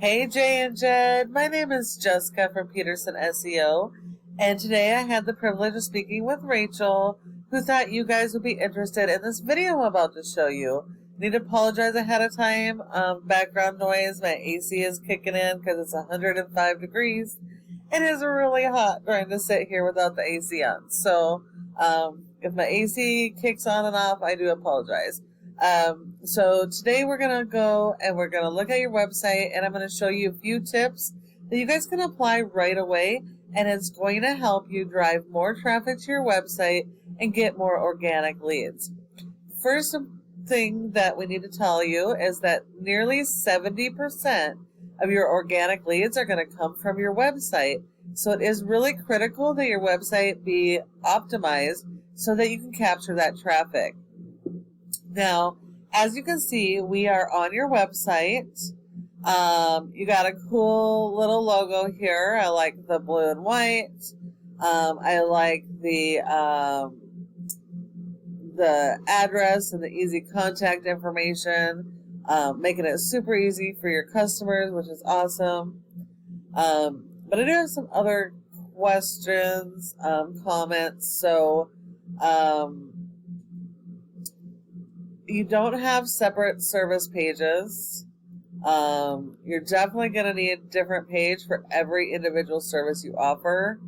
Hey Jay and Jed, my name is Jessica from Peterson SEO, and today I had the privilege of speaking with Rachel, who thought you guys would be interested in this video I'm about to show you. I need to apologize ahead of time. Background noise, my AC is kicking in because it's 105 degrees. It is really hot trying to sit here without the AC on. So if my AC kicks on and off, I do apologize. So today we're going to go and we're going to look at your website, and I'm going to show you a few tips that you guys can apply right away, and it's going to help you drive more traffic to your website and get more organic leads. First thing that we need to tell you is that nearly 70% of your organic leads are going to come from your website. So it is really critical that your website be optimized so that you can capture that traffic. Now, as you can see, we are on your website. You got a cool little logo here. I like the blue and white. I like the address and the easy contact information, making it super easy for your customers, which is awesome. But I do have some other questions, comments. So, you don't have separate service pages. You're definitely going to need a different page for every individual service you offer.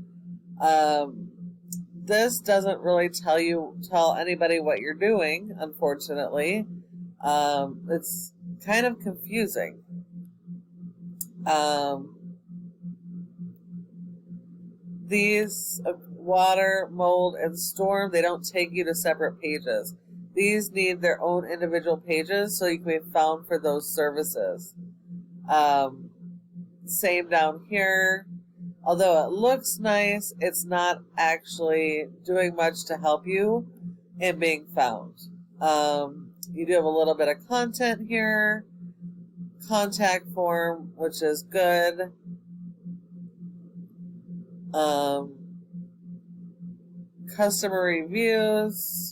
This doesn't really tell anybody what you're doing, unfortunately. It's kind of confusing. These water, mold, and storm, they don't take you to separate pages. These need their own individual pages so you can be found for those services. Same down here. Although it looks nice, it's not actually doing much to help you in being found. You do have a little bit of content here. Contact form, which is good. Customer reviews.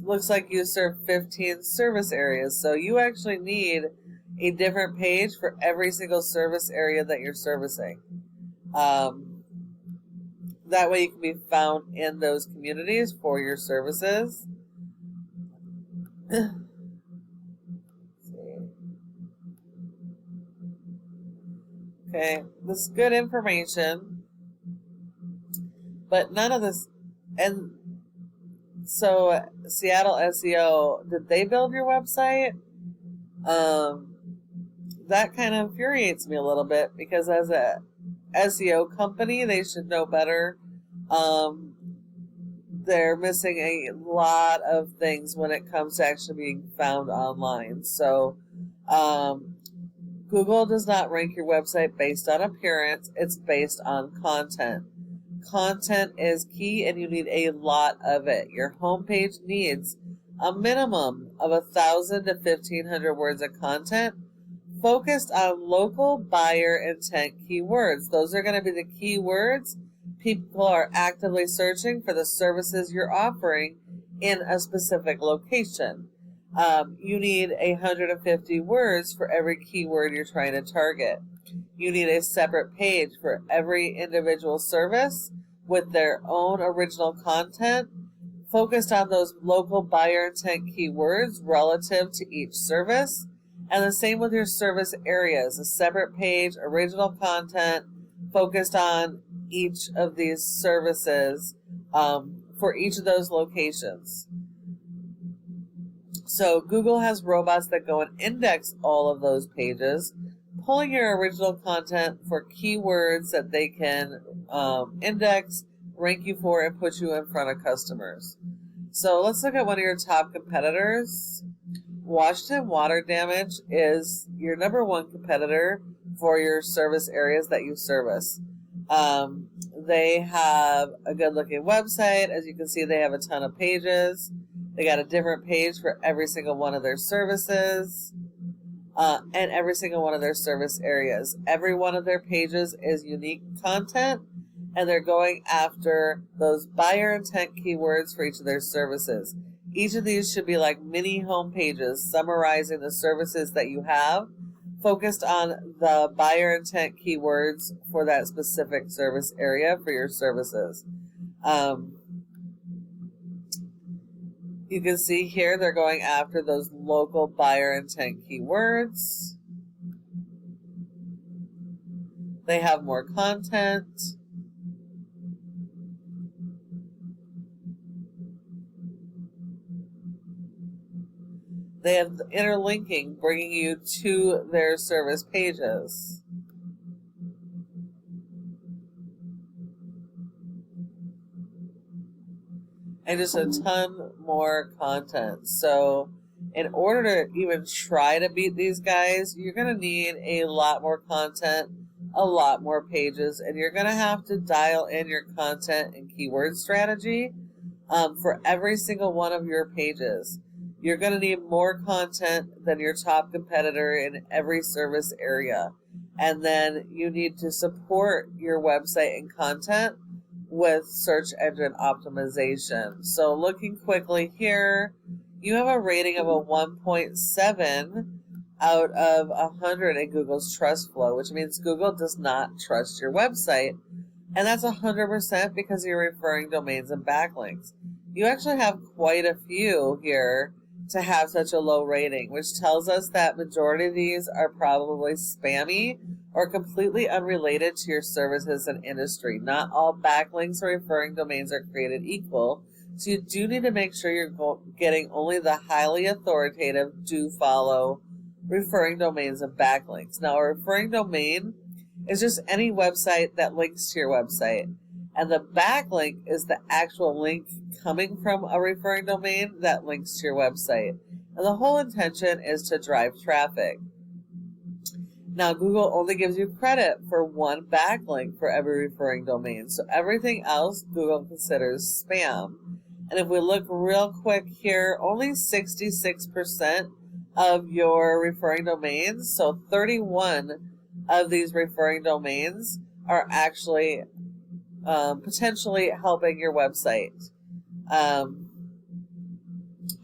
Looks like you serve 15 service areas, so you actually need a different page for every single service area that you're servicing. That way you can be found in those communities for your services. Okay, this is good information, but none of this, and so Seattle SEO, did they build your website? That kind of infuriates me a little bit, because as a SEO company, they should know better. They're missing a lot of things when it comes to actually being found online. So Google does not rank your website based on appearance. It's based on content. Content is key, and you need a lot of it. Your homepage needs a minimum of 1,000 to 1,500 words of content focused on local buyer intent keywords. Those are going to be the keywords people are actively searching for the services you're offering in a specific location. You need 150 words for every keyword you're trying to target. You need a separate page for every individual service with their own original content focused on those local buyer intent keywords relative to each service. And the same with your service areas, a separate page, original content focused on each of these services for each of those locations. So Google has robots that go and index all of those pages, pulling your original content for keywords that they can index, rank you for, and put you in front of customers. So let's look at one of your top competitors. Washington Water Damage is your number one competitor for your service areas that you service. They have a good looking website. As you can see, they have a ton of pages. They got a different page for every single one of their services. And every single one of their service areas. Every one of their pages is unique content, and they're going after those buyer intent keywords for each of their services. Each of these should be like mini home pages summarizing the services that you have, focused on the buyer intent keywords for that specific service area for your services. You can see here they're going after those local buyer intent keywords. They have more content. They have the interlinking, bringing you to their service pages. And just a ton more content. So in order to even try to beat these guys, you're going to need a lot more content, a lot more pages, and you're going to have to dial in your content and keyword strategy for every single one of your pages. You're going to need more content than your top competitor in every service area. And then you need to support your website and content with search engine optimization. So looking quickly here, you have a rating of a 1.7 out of 100 in Google's trust flow, which means Google does not trust your website. And that's 100% because you're referring domains and backlinks. You actually have quite a few here to have such a low rating, which tells us that majority of these are probably spammy or completely unrelated to your services and industry. Not all backlinks or referring domains are created equal, so you do need to make sure you're getting only the highly authoritative, do follow referring domains and backlinks. Now, a referring domain is just any website that links to your website, and the backlink is the actual link coming from a referring domain that links to your website. And the whole intention is to drive traffic. Now, Google only gives you credit for one backlink for every referring domain. So everything else Google considers spam. And if we look real quick here, only 66% of your referring domains, so 31 of these referring domains, are actually potentially helping your website.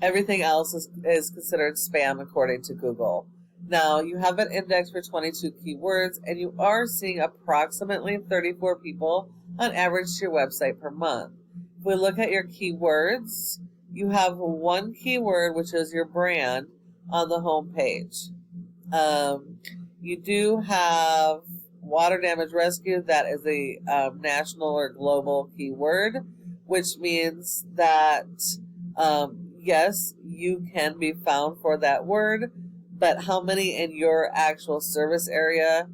Everything else is considered spam according to Google. Now, you have an index for 22 keywords, and you are seeing approximately 34 people on average to your website per month. If we look at your keywords, you have one keyword, which is your brand, on the home page. You do have water damage rescue. That is a national or global keyword, which means that, yes, you can be found for that word, but how many in your actual service area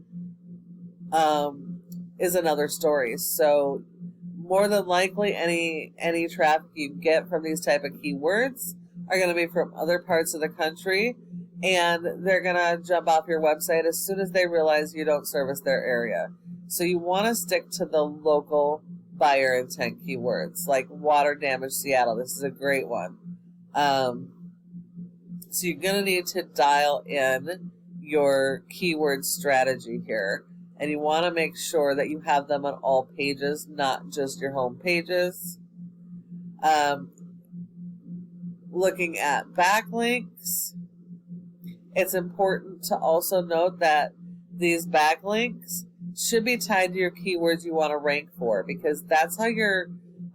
is another story. So more than likely any traffic you get from these type of keywords are going to be from other parts of the country, and they're going to jump off your website as soon as they realize you don't service their area. So you want to stick to the local buyer intent keywords, like water damage Seattle. This is a great one. So you're going to need to dial in your keyword strategy here. And you want to make sure that you have them on all pages, not just your home pages. Looking at backlinks, it's important to also note that these backlinks should be tied to your keywords you want to rank for, because that's how your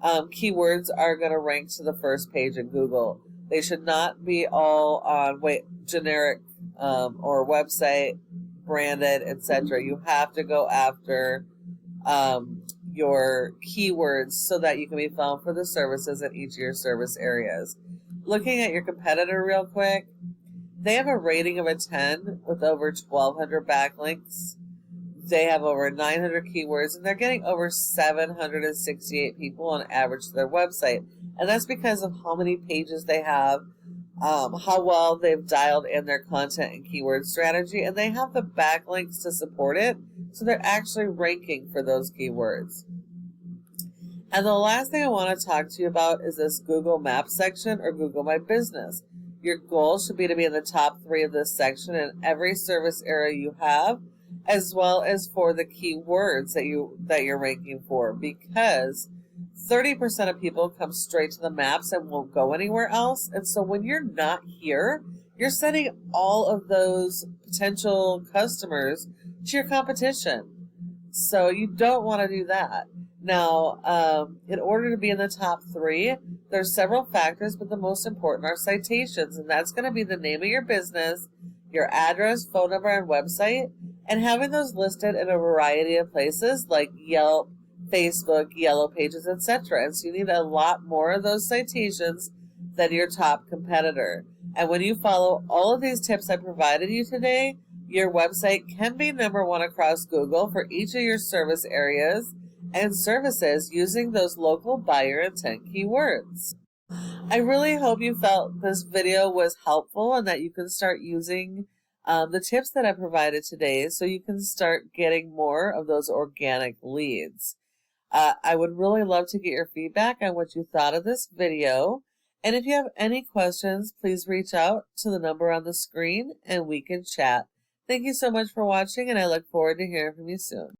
keywords are going to rank to the first page in Google. They should not be all on generic or website branded, etc. You have to go after your keywords so that you can be found for the services in each of your service areas. Looking at your competitor real quick, they have a rating of a 10 with over 1,200 backlinks. They have over 900 keywords, and they're getting over 768 people on average to their website. And that's because of how many pages they have, how well they've dialed in their content and keyword strategy, and they have the backlinks to support it, so they're actually ranking for those keywords. And the last thing I want to talk to you about is this Google Maps section or Google My Business. Your goal should be to be in the top 3 of this section in every service area you have, as well as for the keywords that you're ranking for, because 30% of people come straight to the maps and won't go anywhere else. And so when you're not here, you're sending all of those potential customers to your competition. So you don't want to do that. Now, in order to be in the top 3, there's several factors, but the most important are citations, and that's going to be the name of your business, your address, phone number, and website, and having those listed in a variety of places like Yelp, Facebook, Yellow Pages, etc. And so you need a lot more of those citations than your top competitor. And when you follow all of these tips I provided you today, your website can be number 1 across Google for each of your service areas and services using those local buyer intent keywords. I really hope you felt this video was helpful and that you can start using the tips that I provided today so you can start getting more of those organic leads. I would really love to get your feedback on what you thought of this video. And if you have any questions, please reach out to the number on the screen and we can chat. Thank you so much for watching, and I look forward to hearing from you soon.